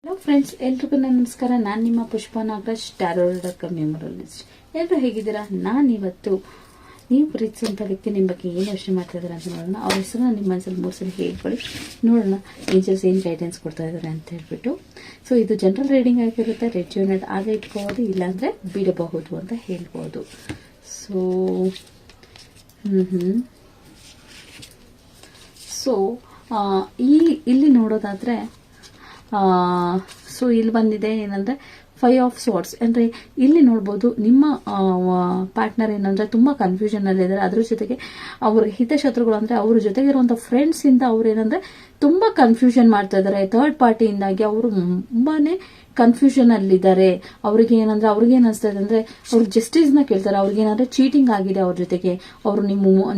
Hello friends, ಎಲ್ರಿಗೂ ನಮಸ್ಕಾರ. ನಾನು ನಿಮ್ಮ ಪುಷ್ಪ ನಾಗರಾಜ್, ಟ್ಯಾರೋ.com ನ್ಯೂಮರಾಲಜಿಸ್ಟ್. ಎಲ್ಲರೂ ಹೇಗಿದ್ದೀರಾ? ನಾನಿವತ್ತು ನೀವು ಪ್ರೀತಿಸುವಂಥ ವ್ಯಕ್ತಿ ನಿಮ್ಮ ಬಗ್ಗೆ ಏನು ಯೋಚನೆ ಮಾಡ್ತಾ ಇದ್ದಾರೆ ಅಂತ ನೋಡೋಣ. ಅವ್ರ ಹೆಸರನ್ನ ನಿಮ್ಮ ಮನಸ್ಸಲ್ಲಿ 3 ಸಲ ಹೇಳ್ಕೊಳ್ಳಿ, ನೋಡೋಣ ಏಂಜಲ್ಸ್ ಏನು ಗೈಡೆನ್ಸ್ ಕೊಡ್ತಾ ಇದ್ದಾರೆ ಅಂತ ಹೇಳ್ಬಿಟ್ಟು. ಸೊ ಇದು ಜನರಲ್ ರೀಡಿಂಗ್ ಆಗಿರುತ್ತೆ. ರೆಡ್ ಯೂನಿಟ್ ಆಗ ಇಟ್ಕೋಬೋದು, ಇಲ್ಲಾಂದರೆ ಬಿಡಬಹುದು ಅಂತ ಹೇಳ್ಬೋದು. ಸೊ ಸೊ ಇಲ್ಲಿ ನೋಡೋದಾದರೆ ಸೊ ಇಲ್ಲಿ ಬಂದಿದೆ ಏನಂದ್ರೆ 5 ಆಫ್ ಸ್ವಾರ್ಡ್ಸ್. ಅಂದ್ರೆ ಇಲ್ಲಿ ನೋಡ್ಬೋದು ನಿಮ್ಮ ಪಾರ್ಟ್ನರ್ ಏನಂದ್ರೆ ತುಂಬಾ ಕನ್ಫ್ಯೂಷನ್ ಅಲ್ಲಿ ಇದ್ದಾರೆ. ಅದ್ರ ಜೊತೆಗೆ ಅವ್ರ ಹಿತಶತ್ರುಗಳು ಅಂದ್ರೆ ಅವ್ರ ಜೊತೆಗೆ ಇರುವಂತ ಫ್ರೆಂಡ್ಸ್ ಇಂದ ಅವ್ರು ಏನಂದ್ರೆ ತುಂಬಾ ಕನ್ಫ್ಯೂಷನ್ ಮಾಡ್ತಾ ಇದ್ದಾರೆ. ಥರ್ಡ್ ಪಾರ್ಟಿಯಿಂದಾಗಿ ಅವರು ತುಂಬಾನೇ ಕನ್ಫ್ಯೂಷನ್ ಅಲ್ಲಿದ್ದಾರೆ. ಅವ್ರಿಗೆ ಏನಂದ್ರೆ ಅವ್ರಿಗೆ ಏನಿಸ್ತಾ ಇದೆ ಅಂದ್ರೆ ಅವ್ರು ಜಸ್ಟಿಸ್ ನ ಕೇಳ್ತಾರೆ. ಅವ್ರಿಗೆ ಏನಂದ್ರೆ ಚೀಟಿಂಗ್ ಆಗಿದೆ ಅವ್ರ ಜೊತೆಗೆ. ಅವರು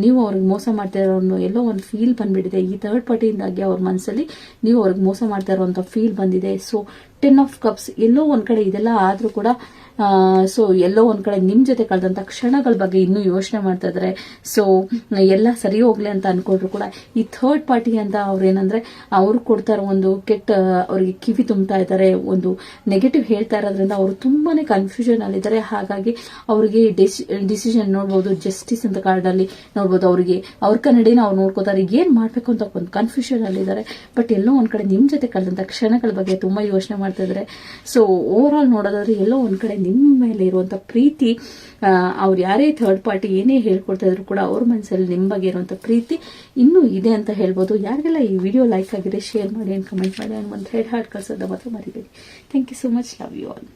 ನೀವು ಅವ್ರಿಗೆ ಮೋಸ ಮಾಡ್ತಾ ಇರೋ ಎಲ್ಲೋ ಒಂದು ಫೀಲ್ ಬಂದ್ಬಿಟ್ಟಿದೆ. ಈ ಥರ್ಡ್ ಪಾರ್ಟಿಯಿಂದಾಗಿ ಅವ್ರ ಮನಸ್ಸಲ್ಲಿ ನೀವು ಅವ್ರಿಗೆ ಮೋಸ ಮಾಡ್ತಾ ಇರುವಂತ ಫೀಲ್ ಬಂದಿದೆ. ಸೊ 10 ಆಫ್ ಕಪ್ಸ್ ಎಲ್ಲೋ ಒಂದ್ ಕಡೆ ಇದೆಲ್ಲ ಆದ್ರೂ ಕೂಡ ಸೊ ಎಲ್ಲೋ ಒಂದ್ ಕಡೆ ನಿಮ್ ಜೊತೆ ಕಳೆದಂತ ಕ್ಷಣಗಳ ಬಗ್ಗೆ ಇನ್ನೂ ಯೋಚನೆ ಮಾಡ್ತಾ ಇದಾರೆ. ಸೊ ಎಲ್ಲ ಸರಿ ಹೋಗ್ಲಿ ಅಂತ ಅನ್ಕೊಂಡ್ರು ಕೂಡ ಈ ಥರ್ಡ್ ಪಾರ್ಟಿ ಅಂತ ಅವ್ರೇನಂದ್ರೆ ಅವ್ರು ಕೊಡ್ತಾ ಇರೋ ಒಂದು ಕೆಟ್ಟ ಅವ್ರಿಗೆ ಕಿವಿ ತುಂಬ್ತಾ ಇದ್ದಾರೆ, ಒಂದು ನೆಗೆಟಿವ್ ಹೇಳ್ತಾ ಇರೋದ್ರಿಂದ ಅವರು ತುಂಬಾನೇ ಕನ್ಫ್ಯೂಷನ್ ಅಲ್ಲಿದ್ದಾರೆ. ಹಾಗಾಗಿ ಅವ್ರಿಗೆ ಡಿಸಿಷನ್ ನೋಡ್ಬೋದು, ಜಸ್ಟಿಸ್ ಅಂತ ಕಾರ್ಡ್ ಅಲ್ಲಿ ನೋಡ್ಬೋದು. ಅವ್ರಿಗೆ ಅವ್ರ ಕನ್ನಡಿನ ಅವ್ರು ನೋಡ್ಕೋತಾರೆ, ಏನ್ ಮಾಡ್ಬೇಕು ಅಂತ ಒಂದು ಕನ್ಫ್ಯೂಷನ್ ಅಲ್ಲಿದ್ದಾರೆ. ಬಟ್ ಎಲ್ಲೋ ಒಂದ್ ಕಡೆ ನಿಮ್ ಜೊತೆ ಕಳೆದಂತ ಕ್ಷಣಗಳ ಬಗ್ಗೆ ತುಂಬಾ ಯೋಚನೆ ಮಾಡ್ತಾ ಇದ್ದಾರೆ. ಸೊ ಓವರ್ ಆಲ್ ನೋಡೋದಾದ್ರೆ ಎಲ್ಲೋ ಒಂದ್ ಕಡೆ ನಿಮ್ಮ ಮೇಲೆ ಇರುವಂತ ಪ್ರೀತಿ, ಅವ್ರು ಯಾರೇ ಥರ್ಡ್ ಪಾರ್ಟಿ ಏನೇ ಹೇಳ್ಕೊಡ್ತಾ ಇದ್ರು ಕೂಡ ಅವ್ರ ಮನಸ್ಸಲ್ಲಿ ನಿಮ್ಮ ಬಗ್ಗೆ ಇರುವಂತ ಪ್ರೀತಿ ಇನ್ನೂ ಇದೆ ಅಂತ ಹೇಳ್ಬೋದು. ಯಾರಿಗೆಲ್ಲ ಈ ವಿಡಿಯೋ ಲೈಕ್ ಆಗಿದೆ ಶೇರ್ ಮಾಡಿ ಅಂಡ್ ಕಮೆಂಟ್ ಮಾಡಿ ಅಂಡ್ ಒಂದು 3 ಹಾರ್ಟ್ ಕಳ್ಸೋದ ಮಾತ್ರ ಮರಿಬೇಡಿ. Thank you so much. Love you all.